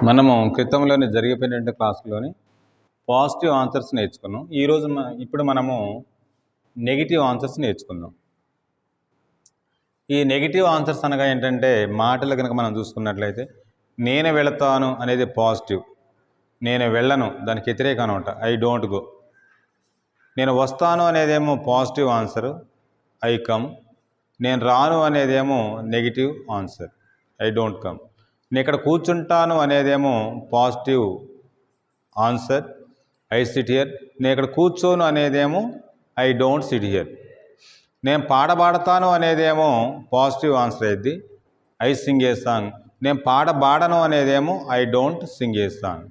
మనము క్రితంలోని జరిగిపోయిన క్లాసులోని positive answers నేర్చుకున్నాం. ఈరోజు ఇప్పుడు మనము నెగిటివ్ ఆన్సర్స్ నేర్చుకుందాం. ఈ నెగిటివ్ ఆన్సర్స్ అనగా ఏంటంటే మాటలు కనుక మనం చూసుకున్నట్లయితే నేను వెళతాను అనేది పాజిటివ్, నేను వెళ్ళను దానికి వ్యతిరేకం అనమాట, ఐ డోంట్ గో. నేను వస్తాను అనేదేమో పాజిటివ్ ఆన్సర్, ఐ కమ్. నేను రాను అనేదేమో negative answer, I don't come. నేను ఇక్కడ కూర్చుంటాను అనేదేమో positive answer, I sit here. నేను ఇక్కడ కూర్చోను అనేదేమో ఐ డోంట్ సిట్ హియర్. నేను పాడబడతాను అనేదేమో పాజిటివ్ ఆన్సర్ అయింది, ఐ సింగ్ ఏ సాంగ్. నేను పాడబడను అనేదేమో I don't sing a song.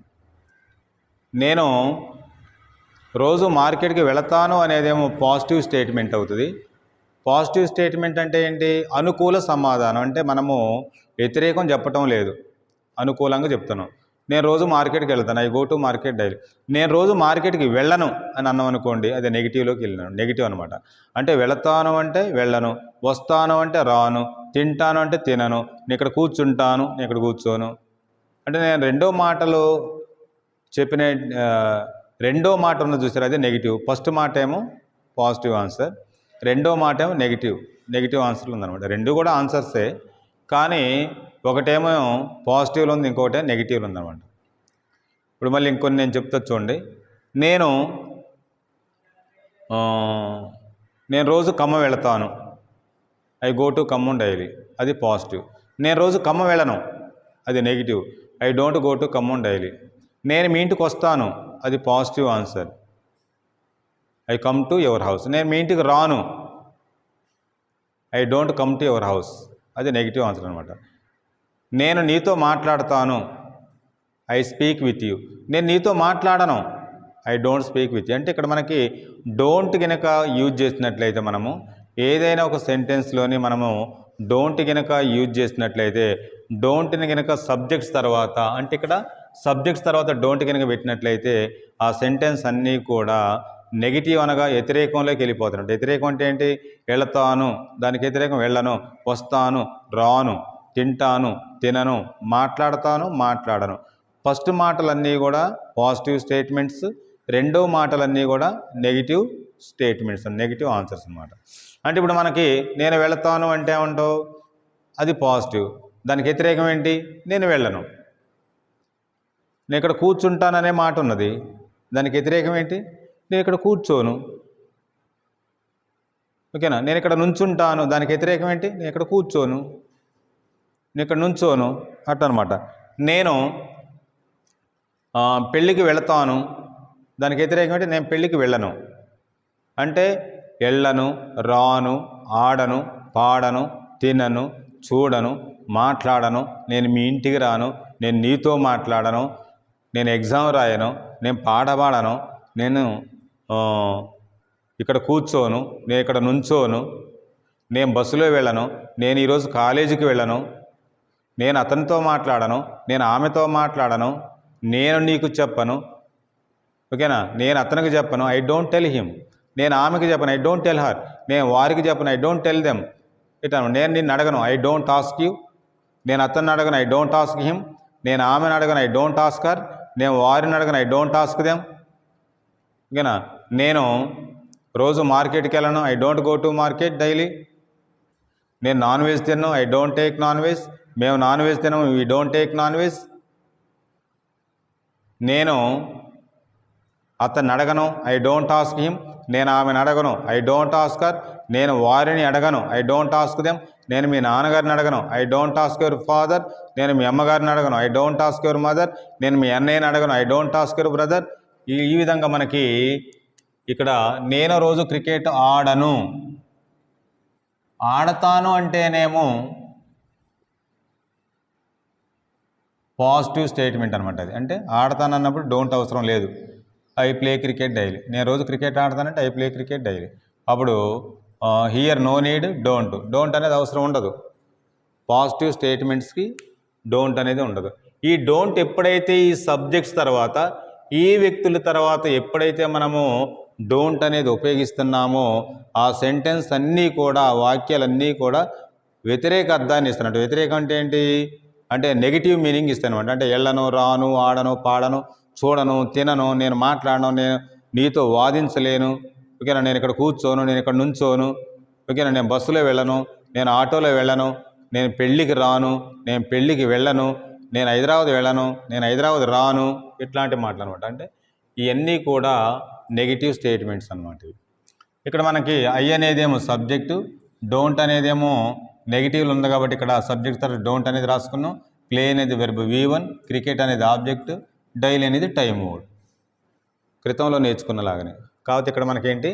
నేను రోజు మార్కెట్కి వెళతాను అనేదేమో పాజిటివ్ స్టేట్మెంట్ అవుతుంది. పాజిటివ్ స్టేట్మెంట్ అంటే ఏంటి? అనుకూల సమాధానం, అంటే మనము వ్యతిరేకం చెప్పటం లేదు, అనుకూలంగా చెప్తున్నాం. నేను రోజు మార్కెట్కి వెళ్తాను, I go to market daily. నేను రోజు మార్కెట్కి వెళ్ళను అని అన్నాం అనుకోండి, అది నెగిటివ్లోకి వెళ్ళినాను, నెగిటివ్ అనమాట. అంటే వెళతాను అంటే వెళ్ళను, వస్తాను అంటే రాను, తింటాను అంటే తినను, నేను ఇక్కడ కూర్చుంటాను, నేను ఇక్కడ కూర్చోను. అంటే నేను రెండో మాటలు చెప్పిన రెండో మాట ఉన్నది చూసారు, అదే నెగిటివ్. ఫస్ట్ మాట ఏమో పాజిటివ్ ఆన్సర్, రెండో మాట ఏమో నెగిటివ్ ఆన్సర్లు ఉందన్నమాట. రెండు కూడా ఆన్సర్సే, కానీ ఒకటేమో పాజిటివ్లో ఉంది, ఇంకొకటే నెగిటివ్లో ఉందన్నమాట. ఇప్పుడు మళ్ళీ ఇంకొన్ని నేను చెప్తా చూడండి. నేను రోజు ఖమ్మం వెళతాను, I go to Khammam daily, అది పాజిటివ్. నేను రోజు ఖమ్మం వెళ్ళను, అది negative, I don't go to Khammam daily. నేను మీ ఇంటికి వస్తాను, అది positive answer, I come to your house. నేను మీ ఇంటికి రాను, I don't come to your house, అది నెగిటివ్ ఆన్సర్ అనమాట. నేను నీతో మాట్లాడతాను, ఐ స్పీక్ విత్ యూ. నేను నీతో మాట్లాడను, I don't speak with you. అంటే ఇక్కడ మనకి డోంట్ కనుక యూజ్ చేసినట్లయితే, మనము ఏదైనా ఒక సెంటెన్స్లోని మనము డోంట్ కనుక యూజ్ చేసినట్లయితే, డోంట్ని కనుక సబ్జెక్ట్స్ తర్వాత, అంటే ఇక్కడ సబ్జెక్ట్స్ తర్వాత డోంట్ కనుక పెట్టినట్లయితే ఆ సెంటెన్స్ అన్నీ కూడా నెగిటివ్ అనగా వ్యతిరేకంలోకి వెళ్ళిపోతున్నట్టు. వ్యతిరేకం అంటే ఏంటి? వెళతాను, దానికి వ్యతిరేకం వెళ్ళను, వస్తాను, రాను, తింటాను, తినను, మాట్లాడతాను, మాట్లాడను. ఫస్ట్ మాటలన్నీ కూడా పాజిటివ్ స్టేట్మెంట్స్, రెండో మాటలన్నీ కూడా నెగిటివ్ స్టేట్మెంట్స్, నెగిటివ్ ఆన్సర్స్ అన్నమాట. అంటే ఇప్పుడు మనకి నేను వెళతాను అంటే ఏమంటావు? అది పాజిటివ్, దానికి వ్యతిరేకం ఏంటి? నేను వెళ్ళను. నేను ఇక్కడ కూర్చుంటాననే మాట ఉన్నది, దానికి వ్యతిరేకం ఏంటి? నేను ఇక్కడ కూర్చోను. ఓకేనా? నేను ఇక్కడ నుంచుంటాను, దానికి వ్యతిరేకం ఏంటి? నేను ఇక్కడ కూర్చోను, నేను ఇక్కడ నుంచోను, అట్టనమాట. నేను పెళ్ళికి వెళతాను, దానికి వ్యతిరేకం ఏంటి? నేను పెళ్ళికి వెళ్ళను. అంటే వెళ్ళను, రాను, ఆడను, పాడను, తినను, చూడను, మాట్లాడను, నేను మీ ఇంటికి రాను, నేను నీతో మాట్లాడను, నేను ఎగ్జామ్ రాయను, నేను పాడను, నేను ఇక్కడ కూర్చోను, నేను ఇక్కడ నుంచోను, నేను బస్సులో వెళ్ళను, నేను ఈరోజు కాలేజీకి వెళ్ళను, నేను అతనితో మాట్లాడను, నేను ఆమెతో మాట్లాడను, నేను నీకు చెప్పను. ఓకేనా? నేను అతనికి చెప్పను, ఐ డోంట్ టెల్ హిమ్. నేను ఆమెకి చెప్పను, ఐ డోంట్ టెల్ హర్. నేను వారికి చెప్పను, ఐ డోంట్ టెల్ దెమ్. ఇట్లా నేను నిన్ను అడగను, ఐ డోంట్ ఆస్క్ యూ. నేను అతన్ని అడగను, ఐ డోంట్ ఆస్క్ హిమ్. నేను ఆమెను అడగను, ఐ డోంట్ ఆస్క్ హర్. నేను వారిని అడగను, ఐ డోంట్ ఆస్క్ దెమ్. ఓకేనా? నేను రోజు మార్కెట్కి వెళ్ళను, I don't go to market daily. నేను నాన్ వెజ్ తిన్నాను, I don't take non veg. మేము నాన్ వెజ్ తిన్నాము, we don't take non veg. నేను అతన్ని అడగను, ఐ డోంట్ ఆస్క్ హిమ్. నేను ఆమెను అడగను, ఐ డోంట్ ఆస్క్ హర్. నేను వారిని అడగను, ఐ డోంట్ ఆస్క్ దెమ్. నేను మీ నాన్నగారిని అడగను, I don't ask your father. నేను మీ అమ్మగారిని అడగను, I don't ask your mother. నేను మీ అన్నయ్యని అడగను, I don't ask your brother. ఈ విధంగా మనకి ఇక్కడ నేను రోజు క్రికెట్ ఆడను, ఆడతాను అంటేనేమో పాజిటివ్ స్టేట్మెంట్ అనమాట. అది అంటే ఆడతాను అన్నప్పుడు డోంట్ అవసరం లేదు, ఐ ప్లే క్రికెట్ డైలీ. నేను రోజు క్రికెట్ ఆడతానంటే ఐ ప్లే క్రికెట్ డైలీ. అప్పుడు హియర్ నో నీడ్ డోంట్ అనేది అవసరం ఉండదు. పాజిటివ్ స్టేట్మెంట్స్కి డోంట్ అనేది ఉండదు. ఈ డోంట్ ఎప్పుడైతే ఈ సబ్జెక్ట్స్ తర్వాత, ఈ వ్యక్తుల తర్వాత ఎప్పుడైతే మనము డోంట్ అనేది ఉపయోగిస్తున్నామో ఆ సెంటెన్స్ అన్నీ కూడా, వాక్యాలన్నీ కూడా వ్యతిరేక అర్థాన్ని ఇస్తున్నట్టు. వ్యతిరేకం అంటే ఏంటి? అంటే నెగిటివ్ మీనింగ్ ఇస్తాయి అనమాట. అంటే వెళ్ళను, రాను, ఆడను, పాడను, చూడను, తినను, నేను మాట్లాడను, నేను నీతో వాదించలేను, ఓకేనా, నేను ఇక్కడ కూర్చోను, నేను ఇక్కడ నుంచోను, ఓకేనా, నేను బస్సులో వెళ్ళను, నేను ఆటోలో వెళ్ళను, నేను పెళ్ళికి రాను, నేను పెళ్ళికి వెళ్ళను, నేను హైదరాబాద్ వెళ్ళను, నేను హైదరాబాద్ రాను, ఇట్లాంటి మాటలు అనమాట. అంటే ఇవన్నీ కూడా నెగిటివ్ స్టేట్మెంట్స్ అనమాట. ఇక్కడ మనకి ఐ అనేదేమో సబ్జెక్టు, డోంట్ అనేదేమో నెగిటివ్లు ఉంది కాబట్టి ఇక్కడ సబ్జెక్ట్ తర్వాత డోంట్ అనేది రాసుకున్నాం. ప్లే అనేది వెర్బ్ V1, క్రికెట్ అనేది ఆబ్జెక్ట్, డైలీ అనేది టైం వర్డ్, క్రితంలో నేర్చుకున్నలాగానే. కాబట్టి ఇక్కడ మనకేంటి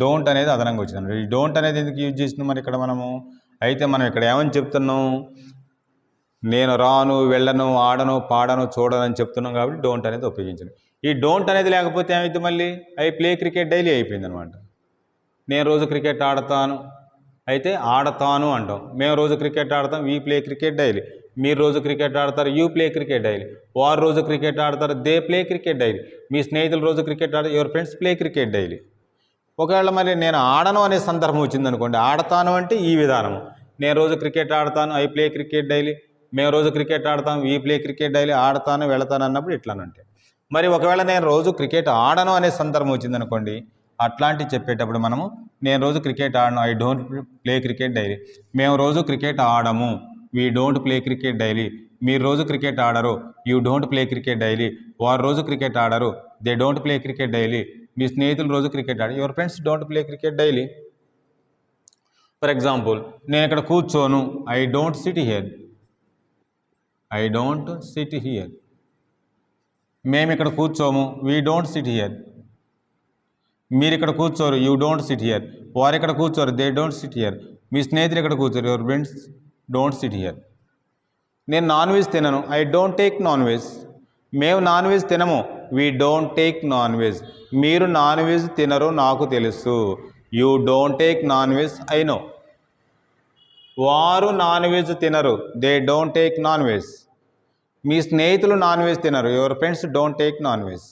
డోంట్ అనేది అదనంగా వచ్చింది. ఈ డోంట్ అనేది ఎందుకు యూజ్ చేసినాం మరి ఇక్కడ మనము? అయితే మనం ఇక్కడ ఏమని చెప్తున్నాం? నేను రాను, వెళ్ళను, ఆడను, పాడను, చూడను అని చెప్తున్నాం కాబట్టి డోంట్ అనేది ఉపయోగించండి. ఈ డోంట్ అనేది లేకపోతే ఏమైతే మళ్ళీ ఐ ప్లే క్రికెట్ డైలీ అయిపోయింది అనమాట. నేను రోజు క్రికెట్ ఆడతాను అయితే ఆడతాను అంటాం. మేము రోజు క్రికెట్ ఆడతాం, వీ ప్లే క్రికెట్ డైలీ. మీరు రోజు క్రికెట్ ఆడతారు, యూ ప్లే క్రికెట్ డైలీ. వారు రోజు క్రికెట్ ఆడతారు, దే ప్లే క్రికెట్ డైలీ. మీ స్నేహితులు రోజు క్రికెట్ ఆడతారు, your friends play cricket daily. ఒకవేళ మరి నేను ఆడను అనే సందర్భం వచ్చిందనుకోండి, ఆడతాను అంటే ఈ విధానము. నేను రోజు క్రికెట్ ఆడతాను, ఐ ప్లే క్రికెట్ డైలీ. మేము రోజు క్రికెట్ ఆడతాం, వీ ప్లే క్రికెట్ డైలీ. ఆడతాను, వెళతాను అన్నప్పుడు ఇట్లానంటే. మరి ఒకవేళ నేను రోజు క్రికెట్ ఆడను అనే సందర్భం వచ్చిందనుకోండి, అట్లాంటివి చెప్పేటప్పుడు మనము నేను రోజు క్రికెట్ ఆడను, I don't play cricket daily. మేము రోజు క్రికెట్ ఆడము, we don't play cricket daily. మీరు రోజు క్రికెట్ ఆడరు, you don't play cricket daily. వారు రోజు క్రికెట్ ఆడరు, they don't play cricket daily. మీ స్నేహితులు రోజు క్రికెట్ ఆడరు, your friends don't play cricket daily. For example, నేను ఇక్కడ కూర్చోను, I don't sit here, I don't sit here. మేము ఇక్కడ కూర్చోము, వీ డోంట్ సిట్ హియర్. మీరు ఇక్కడ కూర్చోరు, యూ డోంట్ సిట్ హియర్. వారు ఇక్కడ కూర్చోరు, దే డోంట్ సిట్ హియర్. మీ స్నేహితులు ఇక్కడ కూర్చోరు, your friends don't sit here. నేను నాన్ వెజ్ తినను, I don't take non veg. మేము నాన్ వెజ్ తినము, we don't take non veg. మీరు నాన్ వెజ్ తినరు నాకు తెలుసు, you don't take non veg I know. వారు నాన్ వెజ్ తినరు, they don't take non veg. మీ స్నేహితులు నాన్ వెజ్ తినరు, your friends don't take non veg.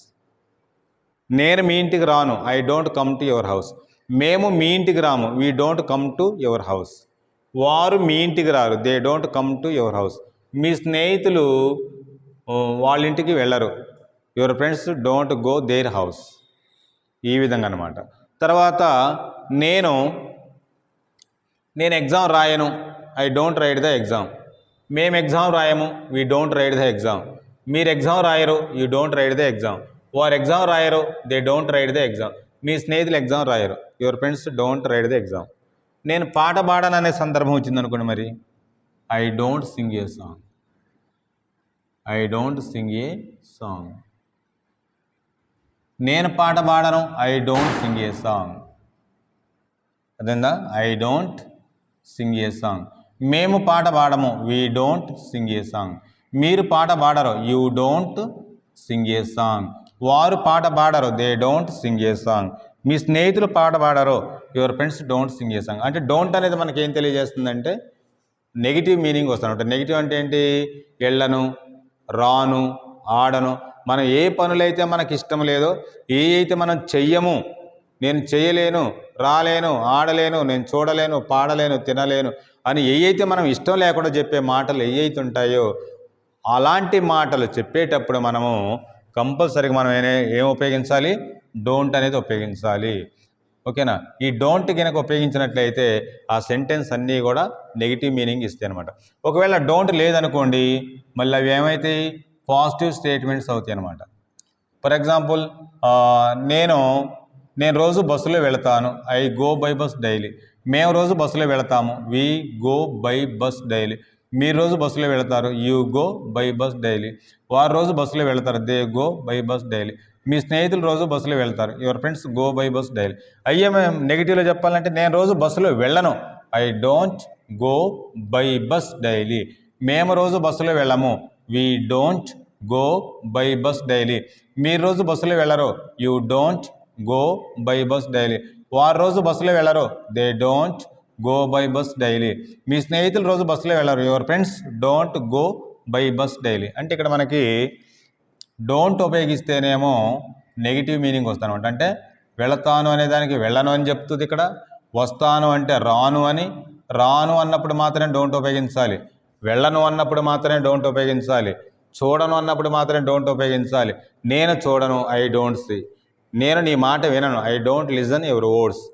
నేను మీ ఇంటికి రాను, I don't come to your house. మేము మీ ఇంటికి రాము, we don't come to your house. వారు మీ ఇంటికి రారు, they don't come to your house. మీ స్నేహితులు వాళ్ళ ఇంటికి వెళ్ళరు, your friends don't go their house. ఈ విధంగా అనమాట. తర్వాత నేను ఎగ్జామ్ రాయను, I don't write the exam. మేము ఎగ్జామ్ రాయము, we don't write the exam. మీరు ఎగ్జామ్ రాయరు, you don't write the exam. వారు ఎగ్జామ్ రాయరు, they don't write the exam. మీ స్నేహితులు ఎగ్జామ్ రాయరు, your friends don't write the exam. నేను పాట పాడను అనే సందర్భం వచ్చింది అనుకోండి, మరి I don't sing a song, I don't sing a song. నేను పాట పాడను, I don't sing a song. అదేందా, I don't sing a song. మేము పాట పాడము, we don't sing a song. మీరు పాట పాడరు, you don't sing a song. వారు పాట పాడరు, they don't sing a song. మీ స్నేహితులు పాట పాడరు, your friends don't sing a song. అంటే డోంట్ అనేది మనకి ఏం తెలియజేస్తుందంటే నెగిటివ్ మీనింగ్ వస్తుంది. నెగిటివ్ అంటే ఏంటి? వెళ్ళను, రాను, ఆడను. మనం ఏ పనులైతే మనకి ఇష్టం లేదో, ఏ అయితే మనం చెయ్యము, నేను చేయలేను, రాలేను, ఆడలేను, నేను చూడలేను, పాడలేను, తినలేను అని ఏ అయితే మనం ఇష్టం లేకుండా చెప్పే మాటలు ఏ అయితే ఉంటాయో అలాంటి మాటలు చెప్పేటప్పుడు మనము కంపల్సరీగా మనం ఏం ఉపయోగించాలి? డోంట్ అనేది ఉపయోగించాలి. ఓకేనా? ఈ డోంట్ కనుక ఉపయోగించినట్లయితే ఆ సెంటెన్స్ అన్నీ కూడా నెగిటివ్ మీనింగ్ ఇస్తాయి అనమాట. ఒకవేళ డోంట్ లేదనుకోండి, మళ్ళీ అవి ఏమవుతాయి? పాజిటివ్ స్టేట్మెంట్స్ అవుతాయి అనమాట. ఫర్ ఎగ్జాంపుల్, నేను రోజు బస్సులో వెళతాను, I go by bus daily. మేము రోజు బస్సులో వెళతాము, we go by bus daily. మీరు రోజు బస్సులో వెళతారు, you go by bus daily. వారు రోజు బస్సులో వెళతారు, they go by bus daily. మీ స్నేహితులు రోజు బస్సులో వెళ్తారు, your friends go by bus daily. అయ్యే మేము నెగిటివ్లో చెప్పాలంటే నేను రోజు బస్సులో వెళ్ళను, I don't go by bus daily. మేము రోజు బస్సులో వెళ్ళము, we don't go by bus daily. మీరు రోజు బస్సులో వెళ్ళరు, you don't go by bus daily. వారు రోజు బస్సులో వెళ్ళరు, they don't go by bus daily. మీ స్నేహితులు రోజు బస్సులో వెళ్ళరు, your friends don't go by bus daily. అంటే ఇక్కడ మనకి డోంట్ ఉపయోగిస్తేనేమో నెగిటివ్ మీనింగ్ వస్తుంది అనమాట. అంటే వెళతాను అనే దానికి వెళ్ళను అని చెప్తుంది ఇక్కడ. వస్తాను అంటే రాను అని, రాను అన్నప్పుడు మాత్రమే డోంట్ ఉపయోగించాలి. వెళ్ళను అన్నప్పుడు మాత్రమే డోంట్ ఉపయోగించాలి. చూడను అన్నప్పుడు మాత్రమే డోంట్ ఉపయోగించాలి. నేను చూడను, ఐ డోంట్ సీ. నేను నీ మాట వినను, I don't listen your words.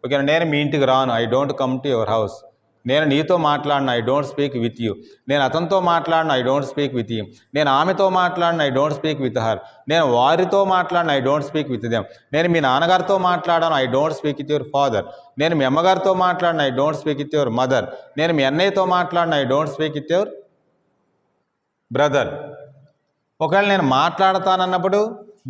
ఓకేనా. నేను మీ ఇంటికి రాను, I don't come to your house. నేను నీతో మాట్లాడను, I don't speak with you. నేను అతనితో మాట్లాడను, I don't speak with you. నేను ఆమెతో మాట్లాడను, I don't speak with her. నేను వారితో మాట్లాడను, I don't speak with them. నేను మీ నాన్నగారితో మాట్లాడను, I don't speak with your father. నేను మీ అమ్మగారితో మాట్లాడను, I don't speak with your mother. నేను మీ అన్నయ్యతో మాట్లాడను, I don't speak with your brother. ఒకవేళ నేను మాట్లాడతానన్నప్పుడు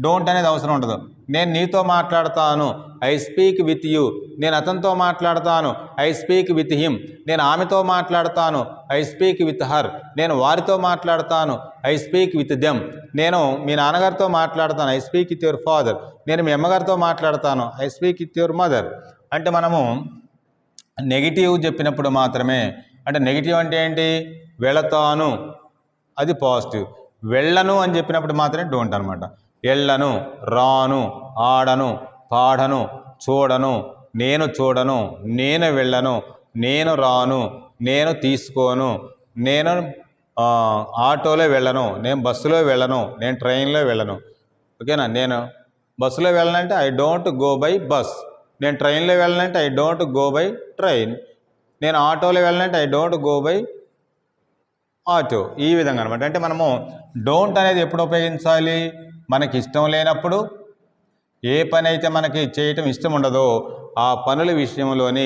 డోంట్ అనేది అవసరం ఉండదు. నేను నీతో మాట్లాడతాను, ఐ స్పీక్ విత్ యూ. నేను అతనితో మాట్లాడతాను, ఐ స్పీక్ విత్ హిమ్. నేను ఆమెతో మాట్లాడతాను, ఐ స్పీక్ విత్ హర్. నేను వారితో మాట్లాడతాను, ఐ స్పీక్ విత్ దెమ్. నేను మీ నాన్నగారితో మాట్లాడతాను, I speak with your father. నేను మీ అమ్మగారితో మాట్లాడతాను, I speak with your mother. అంటే మనము నెగిటివ్ చెప్పినప్పుడు మాత్రమే. అంటే నెగిటివ్ అంటే ఏంటి? వెళతాను, అది పాజిటివ్. వెళ్ళను అని చెప్పినప్పుడు మాత్రమే డోంట్ అనమాట. వెళ్ళను, రాను, ఆడను, పాడను, చూడను, నేను చూడను, నేను వెళ్ళను, నేను రాను, నేను తీసుకోను, నేను ఆటోలో వెళ్ళను, నేను బస్సులో వెళ్ళను, నేను ట్రైన్లో వెళ్ళను. ఓకేనా. నేను బస్సులో వెళ్ళనంటే I don't go by bus. నేను ట్రైన్లో వెళ్ళనంటే I don't go by train. నేను ఆటోలో వెళ్ళనంటే I don't go by auto. ఈ విధంగా అనమాట. అంటే మనము డోంట్ అనేది ఎప్పుడు ఉపయోగించాలి? మనకి ఇష్టం లేనప్పుడు, ఏ పని అయితే మనకి చేయటం ఇష్టం ఉండదో ఆ పనుల విషయంలోని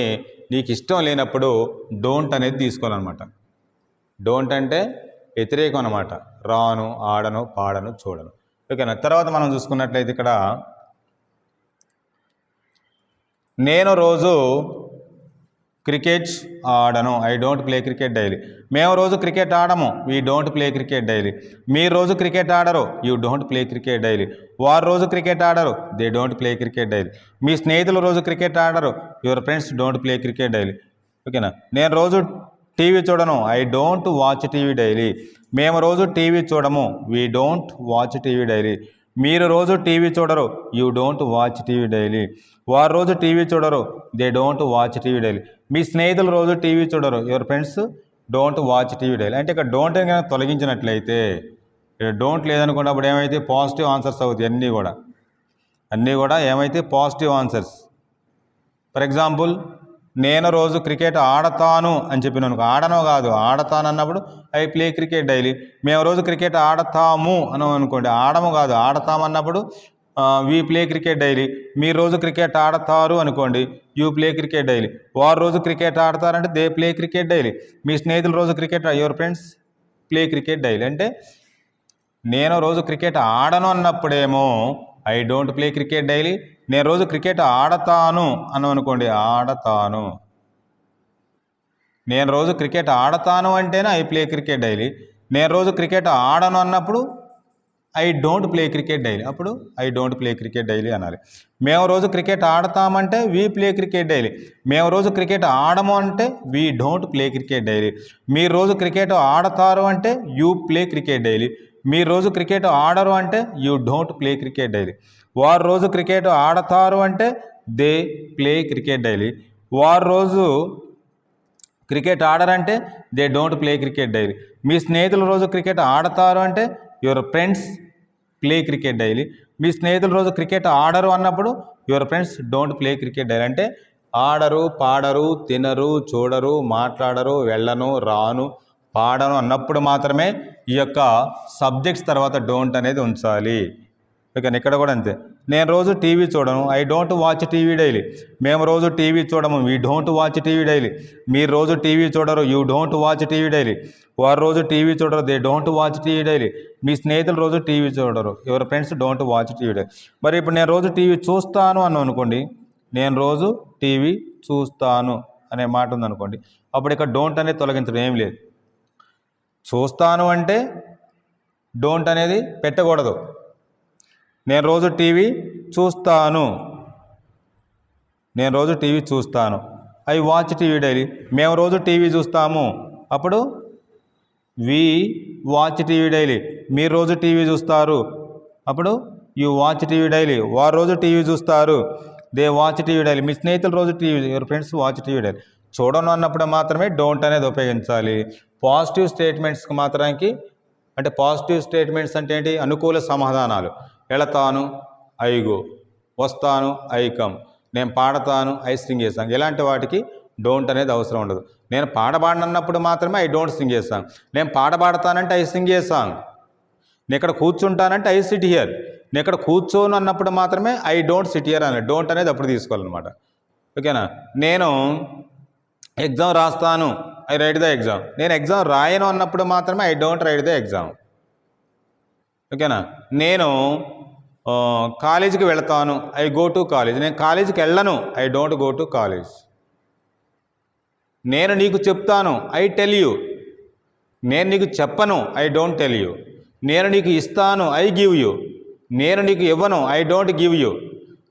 నీకు ఇష్టం లేనప్పుడు డోంట్ అనేది తీసుకోవాలన్నమాట. డోంట్ అంటే వ్యతిరేకం అనమాట. రాను, ఆడను, పాడను, చూడను. ఓకేనా. తర్వాత మనం చూసుకున్నట్లయితే ఇక్కడ నేను రోజు క్రికెట్ ఆడను, I don't play cricket daily. మేము రోజు క్రికెట్ ఆడము, we don't play cricket daily. మీరు రోజు క్రికెట్ ఆడరు, you don't play cricket daily. వారు రోజు క్రికెట్ ఆడరు, they don't play cricket daily. మీ స్నేహితులు రోజు క్రికెట్ ఆడరు, your friends don't play cricket daily. ఓకేనా. నేను రోజు టీవీ చూడను, I don't watch TV daily. మేము రోజు టీవీ చూడము, we don't watch TV daily. మీరు రోజు టీవీ చూడరు, you don't watch TV daily. వారు రోజు టీవీ చూడరు, they don't watch TV daily. మీ స్నేహితులు రోజు టీవీ చూడరు, your friends don't watch TV daily. అంటే ఇక్కడ డోంట్ కనుక తొలగించినట్లయితే, డోంట్ లేదనుకున్నప్పుడు ఏమైతే పాజిటివ్ ఆన్సర్స్ అవుతాయి. అన్నీ కూడా ఏమైతే పాజిటివ్ ఆన్సర్స్. ఫర్ ఎగ్జాంపుల్, నేను రోజు క్రికెట్ ఆడతాను అని చెప్పినాను. ఆడనో కాదు, ఆడతాను అన్నప్పుడు ఐ ప్లే క్రికెట్ డైలీ. మేము రోజు క్రికెట్ ఆడతాము అని అనుకోండి, ఆడము కాదు, ఆడతాము అన్నప్పుడు వీ ప్లే క్రికెట్ డైలీ. మీరు రోజు క్రికెట్ ఆడతారు అనుకోండి, యూ ప్లే క్రికెట్ డైలీ. వారు రోజు క్రికెట్ ఆడతారంటే దే ప్లే క్రికెట్ డైలీ. మీ స్నేహితులు రోజు cricket, your friends play cricket daily. అంటే నేను రోజు క్రికెట్ ఆడను అన్నప్పుడేమో I don't play cricket daily. నేను రోజు క్రికెట్ ఆడతాను అని అనుకోండి, ఆడతాను. నేను రోజు క్రికెట్ ఆడతాను అంటేనే ఐ ప్లే క్రికెట్ డైలీ. నేను రోజు క్రికెట్ ఆడను అన్నప్పుడు I don't play cricket daily. అప్పుడు I don't play cricket daily అనాలి. మేము రోజు క్రికెట్ ఆడతామంటే వీ ప్లే క్రికెట్ డైలీ. మేము రోజు క్రికెట్ ఆడము అంటే we don't play cricket daily. మీరు రోజు క్రికెట్ ఆడతారు అంటే యూ ప్లే క్రికెట్ డైలీ. మీరు రోజు క్రికెట్ ఆడరు అంటే you don't play cricket daily. వారు రోజు క్రికెట్ ఆడతారు అంటే దే ప్లే క్రికెట్ డైలీ. వారు రోజు క్రికెట్ ఆడరంటే they don't play cricket daily. మీ స్నేహితులు రోజు క్రికెట్ ఆడతారు అంటే your friends play cricket daily. మీ స్నేహితులు రోజు క్రికెట్ ఆడరు అన్నప్పుడు your friends don't play cricket daily. అంటే ఆడరు, పాడరు, తినరు, చూడరు, మాట్లాడరు, వెళ్ళను, రాను, పాడను అన్నప్పుడు మాత్రమే ఈ యొక్క సబ్జెక్ట్స్ తర్వాత డోంట్ అనేది ఉంచాలి. ఓకే. ఇక్కడ కూడా అంతే. నేను రోజు టీవీ చూడను, I don't watch TV daily. మేము రోజు టీవీ చూడము, we don't watch TV daily. మీరు రోజు టీవీ చూడరు, you don't watch TV daily. వారు రోజు టీవీ చూడరు, they don't watch TV daily. మీ స్నేహితులు రోజు టీవీ చూడరు, your friends don't watch TV daily. మరి ఇప్పుడు నేను రోజు టీవీ చూస్తాను అని అనుకోండి, నేను రోజు టీవీ చూస్తాను అనే మాట ఉందనుకోండి, అప్పుడు ఇక్కడ డోంట్ అనేది తొలగించడం ఏం లేదు. చూస్తాను అంటే డోంట్ అనేది పెట్టకూడదు. నేను రోజు టీవీ చూస్తాను, నేను రోజు టీవీ చూస్తాను, ఐ వాచ్ టీవీ డైలీ. మేము రోజు టీవీ చూస్తాము, అప్పుడు వి వాచ్ టీవీ డైలీ. మీరు రోజు టీవీ చూస్తారు, అప్పుడు యూ వాచ్ టీవీ డైలీ. వారు రోజు టీవీ చూస్తారు, దే వాచ్ టీవీ డైలీ. మీ స్నేహితులు రోజు TV, your friends watch TV daily. చూడను అన్నప్పుడు మాత్రమే డోంట్ అనేది ఉపయోగించాలి. పాజిటివ్ స్టేట్మెంట్స్కి మాత్రానికి అంటే పాజిటివ్ స్టేట్మెంట్స్ అంటే ఏంటి? అనుకూల సమాధానాలు. వెళతాను, ఐ గో. వస్తాను, ఐ కమ్. నేను పాడతాను, ఐ సింగ్ ఏ సాంగ్. ఇలాంటి వాటికి డోంట్ అనేది అవసరం ఉండదు. నేను పాడబాడనన్నప్పుడు మాత్రమే I don't sing a song. నేను పాడబాడతానంటే ఐ సింగ్ ఏ సాంగ్. నేను ఇక్కడ కూర్చుంటానంటే ఐ సిట్ హియర్. నేను ఇక్కడ కూర్చోను అన్నప్పుడు మాత్రమే ఐ డోంట్ సిట్ హియర్ అని. డోంట్ అనేది అప్పుడు తీసుకోవాలన్నమాట. ఓకేనా? నేను ఎగ్జామ్ రాస్తాను, ఐ రైట్ ద ఎగ్జామ్. నేను ఎగ్జామ్ రాయను అన్నప్పుడు మాత్రమే I don't write the exam. ఓకేనా? నేను కాలేజీకి వెళతాను, ఐ గో టు కాలేజ్. నేను కాలేజీకి వెళ్ళను, I don't go to college. నేను నీకు చెప్తాను, ఐ టెల్ యూ. నేను నీకు చెప్పను, ఐ డోంట్ టెల్ యూ. నేను నీకు ఇస్తాను, ఐ గివ్ యూ. నేను నీకు ఇవ్వను, ఐ డోంట్ గివ్ యూ.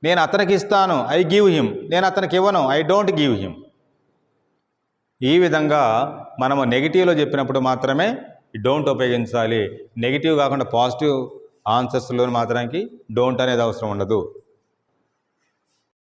నేను అతనికి ఇస్తాను, ఐ గివ్ హిమ్. నేను అతనికి ఇవ్వను, ఐ డోంట్ గివ్ హిమ్. ఈ విధంగా మనము నెగిటివ్లో చెప్పినప్పుడు మాత్రమే డోంట్ ఉపయోగించాలి. నెగిటివ్ కాకుండా పాజిటివ్ ఆన్సర్స్లో మాత్రానికి డోంట్ అనేది అవసరం ఉండదు.